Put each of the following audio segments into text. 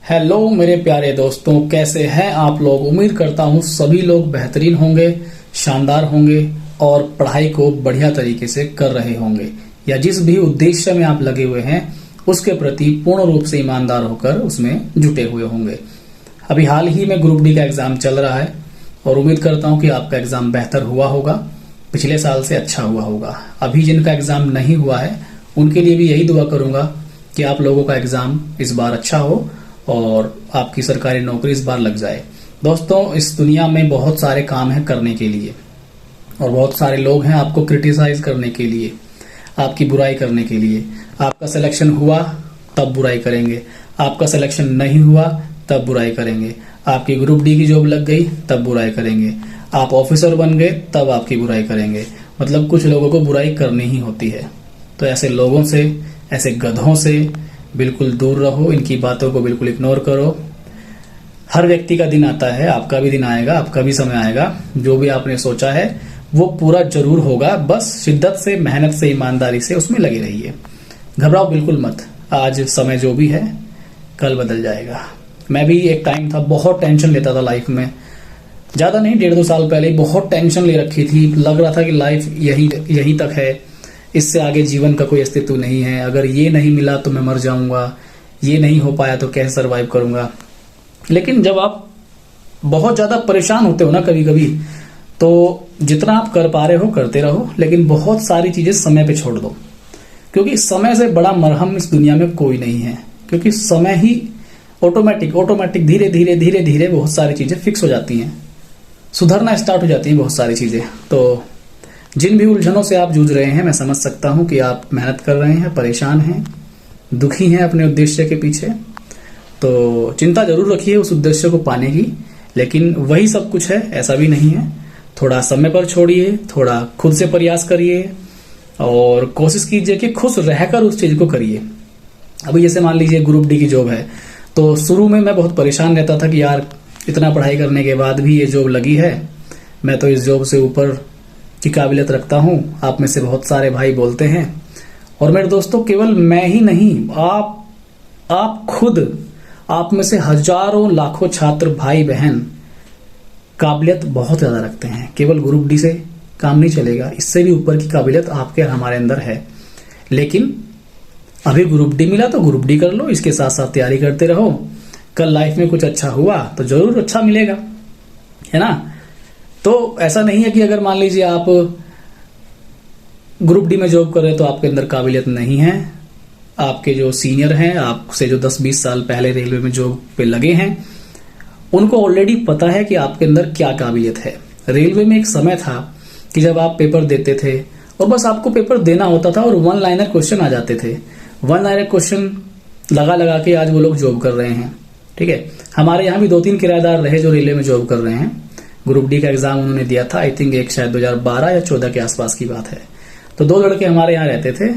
Hello मेरे प्यारे दोस्तों, कैसे हैं आप लोग। उम्मीद करता हूं सभी लोग बेहतरीन होंगे, शानदार होंगे और पढ़ाई को बढ़िया तरीके से कर रहे होंगे, या जिस भी उद्देश्य में आप लगे हुए हैं उसके प्रति पूर्ण रूप से ईमानदार होकर उसमें जुटे हुए होंगे। अभी हाल ही में ग्रुप डी का एग्जाम चल रहा है और उम्मीद करता हूं कि आपका एग्जाम बेहतर हुआ होगा, पिछले साल से अच्छा हुआ होगा। अभी जिनका एग्जाम नहीं हुआ है उनके लिए भी यही दुआ करूंगा कि आप लोगों का एग्जाम इस बार अच्छा हो और आपकी सरकारी नौकरी इस बार लग जाए। दोस्तों, इस दुनिया में बहुत सारे काम हैं करने के लिए और बहुत सारे लोग हैं आपको क्रिटिसाइज करने के लिए, आपकी बुराई करने के लिए। आपका सिलेक्शन हुआ तब बुराई करेंगे, आपका सिलेक्शन नहीं हुआ तब बुराई करेंगे, आपकी ग्रुप डी की जॉब लग गई तब बुराई करेंगे, आप ऑफिसर बन गए तब आपकी बुराई करेंगे। मतलब कुछ लोगों को बुराई करनी ही होती है। तो ऐसे लोगों से, ऐसे गधों से बिल्कुल दूर रहो, इनकी बातों को बिल्कुल इग्नोर करो। हर व्यक्ति का दिन आता है, आपका भी दिन आएगा, आपका भी समय आएगा। जो भी आपने सोचा है वो पूरा जरूर होगा। बस शिद्दत से, मेहनत से, ईमानदारी से उसमें लगे रहिए। घबराओ बिल्कुल मत। आज समय जो भी है कल बदल जाएगा। मैं भी एक टाइम था बहुत टेंशन लेता था लाइफ में, ज्यादा नहीं, 1.5-2 साल पहले बहुत टेंशन ले रखी थी। लग रहा था कि लाइफ यहीं तक है, इससे आगे जीवन का कोई अस्तित्व नहीं है। अगर ये नहीं मिला तो मैं मर जाऊंगा, ये नहीं हो पाया तो कैसे सरवाइव करूंगा। लेकिन जब आप बहुत ज्यादा परेशान होते हो ना कभी कभी, तो जितना आप कर पा रहे हो करते रहो, लेकिन बहुत सारी चीजें समय पे छोड़ दो, क्योंकि समय से बड़ा मरहम इस दुनिया में कोई नहीं है। क्योंकि समय ही ऑटोमेटिक धीरे धीरे धीरे धीरे बहुत सारी चीजें फिक्स हो जाती हैं, सुधरना स्टार्ट हो जाती हैं बहुत सारी चीजें। तो जिन भी उलझनों से आप जूझ रहे हैं, मैं समझ सकता हूं कि आप मेहनत कर रहे हैं, परेशान हैं, दुखी हैं अपने उद्देश्य के पीछे। तो चिंता जरूर रखिए उस उद्देश्य को पाने की, लेकिन वही सब कुछ है ऐसा भी नहीं है। थोड़ा समय पर छोड़िए, थोड़ा खुद से प्रयास करिए और कोशिश कीजिए कि खुश रहकर उस चीज को करिए। अभी जैसे मान लीजिए ग्रुप डी की जॉब है, तो शुरू में मैं बहुत परेशान रहता था कि यार इतना पढ़ाई करने के बाद भी ये जॉब लगी है, मैं तो इस जॉब से ऊपर की काबिलियत रखता हूं। आप में से बहुत सारे भाई बोलते हैं, और मेरे दोस्तों केवल मैं ही नहीं, आप खुद, आप में से हजारों लाखों छात्र भाई बहन काबिलियत बहुत ज्यादा रखते हैं। केवल ग्रुप डी से काम नहीं चलेगा, इससे भी ऊपर की काबिलियत आपके और हमारे अंदर है। लेकिन अभी ग्रुप डी मिला तो ग्रुप डी कर लो, इसके साथ साथ तैयारी करते रहो। कल लाइफ में कुछ अच्छा हुआ तो जरूर अच्छा मिलेगा, है ना। तो ऐसा नहीं है कि अगर मान लीजिए आप ग्रुप डी में जॉब कर रहे हैं तो आपके अंदर काबिलियत नहीं है। आपके जो सीनियर हैं, आपसे जो 10-20 साल पहले रेलवे में जॉब पे लगे हैं, उनको ऑलरेडी पता है कि आपके अंदर क्या काबिलियत है। रेलवे में एक समय था कि जब आप पेपर देते थे और बस आपको पेपर देना होता था और 1 लाइनर क्वेश्चन आ जाते थे। 1 लाइनर क्वेश्चन लगा के आज वो लोग जॉब कर रहे हैं। ठीक है, हमारे यहाँ भी 2-3 किराएदार रहे जो रेलवे में जॉब कर रहे हैं। ग्रुप डी का एग्जाम उन्होंने दिया था, आई थिंक एक शायद 2012 या 14 के आसपास की बात है। तो 2 लड़के हमारे यहाँ रहते थे,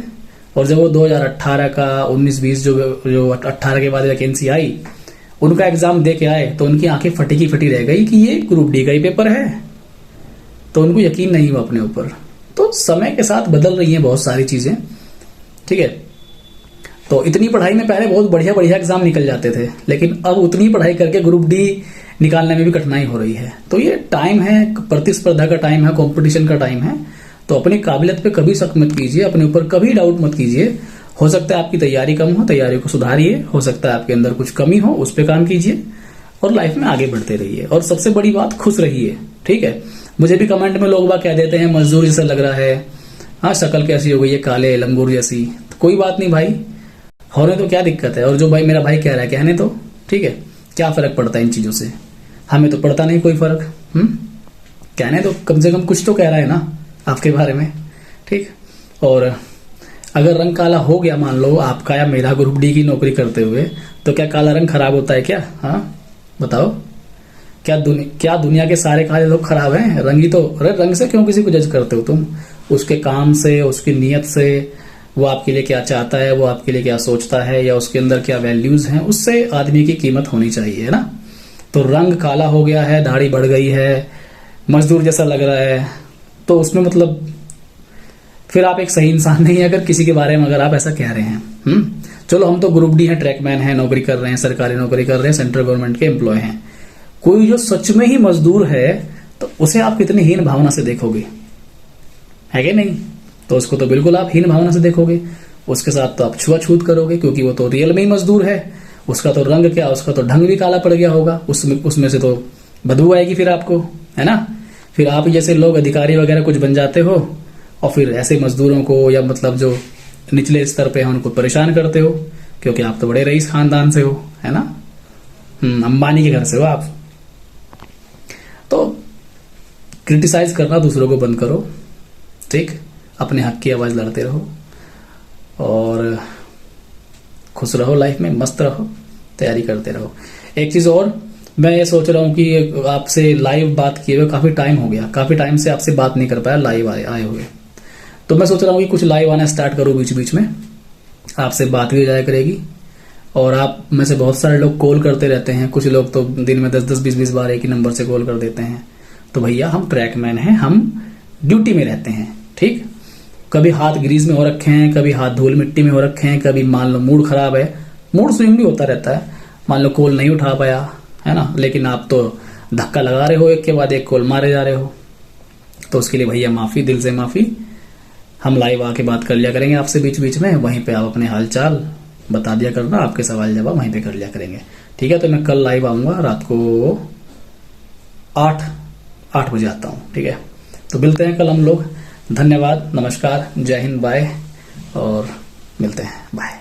और जब वो 2018 का 19-20 जो 18 के बाद वैकेंसी आई, उनका एग्जाम दे के आए तो उनकी आंखें फटी की फटी रह गई कि ये ग्रुप डी का ही पेपर है। तो उनको यकीन नहीं हुआ अपने ऊपर। तो समय के साथ बदल रही हैं बहुत सारी चीजें, ठीक है। तो इतनी पढ़ाई में पहले बहुत बढ़िया बढ़िया एग्जाम निकल जाते थे, लेकिन अब उतनी पढ़ाई करके ग्रुप डी निकालने में भी कठिनाई हो रही है। तो ये टाइम है, प्रतिस्पर्धा का टाइम है, कंपटीशन का टाइम है। तो अपनी काबिलियत पे कभी शक मत कीजिए, अपने ऊपर कभी डाउट मत कीजिए। हो सकता है आपकी तैयारी कम हो, तैयारी को सुधारिए। हो सकता है आपके अंदर कुछ कमी हो, उस पर काम कीजिए और लाइफ में आगे बढ़ते रहिए। और सबसे बड़ी बात, खुश रहिए, ठीक है। मुझे भी कमेंट में लोग बात कह देते हैं मजदूर जैसा लग रहा है, हाँ शक्ल कैसी हो गई है, काले लंगूर जैसी। तो कोई बात नहीं भाई, होने तो क्या दिक्कत है। और जो भाई मेरा भाई कह रहा है कहने तो, ठीक है, क्या फर्क पड़ता है इन चीजों से, हमें तो पड़ता नहीं कोई फर्क। कहने तो कम से कम कुछ तो कह रहा है ना आपके बारे में, ठीक। और अगर रंग काला हो गया मान लो आपका या मेरा ग्रुप डी की नौकरी करते हुए, तो क्या काला रंग खराब होता है क्या? हाँ बताओ, क्या दुनिया के सारे काले लोग खराब हैं? रंग ही तो, अरे रंग से क्यों किसी को जज करते हो तुम? उसके काम से, उसकी नीयत से, वो आपके लिए क्या चाहता है, वो आपके लिए क्या सोचता है, या उसके अंदर क्या वैल्यूज हैं, उससे आदमी की कीमत होनी चाहिए, है ना। तो रंग काला हो गया है, दाढ़ी बढ़ गई है, मजदूर जैसा लग रहा है, तो उसमें मतलब फिर आप एक सही इंसान नहीं है अगर किसी के बारे में अगर आप ऐसा कह रहे हैं। चलो हम तो ग्रुप डी हैं, ट्रैकमैन हैं, नौकरी कर रहे हैं, सरकारी नौकरी कर रहे हैं, सेंट्रल गवर्नमेंट के एम्प्लॉय हैं। कोई जो सच में ही मजदूर है तो उसे आप कितनी हीन भावना से देखोगे, है कि नहीं? तो उसको तो बिल्कुल आप हीन भावना से देखोगे, उसके साथ तो आप छुआछूत करोगे, क्योंकि वो तो रियल में ही मजदूर है। उसका तो रंग क्या, उसका तो ढंग भी काला पड़ गया होगा, उसमें से तो बदबू आएगी फिर आपको, है ना? फिर आप जैसे लोग अधिकारी वगैरह कुछ बन जाते हो और फिर ऐसे मजदूरों को या मतलब जो निचले स्तर पे हैं उनको परेशान करते हो, क्योंकि आप तो बड़े रईस खानदान से हो, है ना? अंबानी के घर से हो आप। तो क्रिटिसाइज करना दूसरों को बंद करो, ठीक? अपने हक की आवाज लड़ते रहो और खुश रहो, लाइफ में मस्त रहो, तैयारी करते रहो। एक चीज और, मैं ये सोच रहा हूँ कि आपसे लाइव बात किए हुए काफी टाइम हो गया, काफी टाइम से आपसे बात नहीं कर पाया लाइव आए हुए। तो मैं सोच रहा हूँ कि कुछ लाइव आना स्टार्ट करूँ बीच बीच में, आपसे बात भी हो जाया करेगी। और आप में से बहुत सारे लोग कॉल करते रहते हैं, कुछ लोग तो दिन में 10-10, 20-20 बार एक ही नंबर से कॉल कर देते हैं। तो भैया हम ट्रैकमैन हैं, हम ड्यूटी में रहते हैं, ठीक? कभी हाथ ग्रीस में हो रखे हैं, कभी हाथ धूल मिट्टी में हो रखे हैं, कभी मान लो मूड खराब है, मूड स्विंग भी होता रहता है, मान लो कॉल नहीं उठा पाया, है ना? लेकिन आप तो धक्का लगा रहे हो, एक के बाद एक कॉल मारे जा रहे हो। तो उसके लिए भैया माफी, दिल से माफी। हम लाइव आके बात कर लिया करेंगे आपसे बीच बीच में, वहीं पे आप अपने हालचाल बता दिया करना, आपके सवाल जवाब वहीं पे कर लिया करेंगे, ठीक है? तो मैं कल लाइव आऊंगा रात को 8 बजे आता हूँ, ठीक है? तो मिलते हैं कल हम लोग। धन्यवाद, नमस्कार, जय हिंद, बाय, और मिलते हैं, बाय।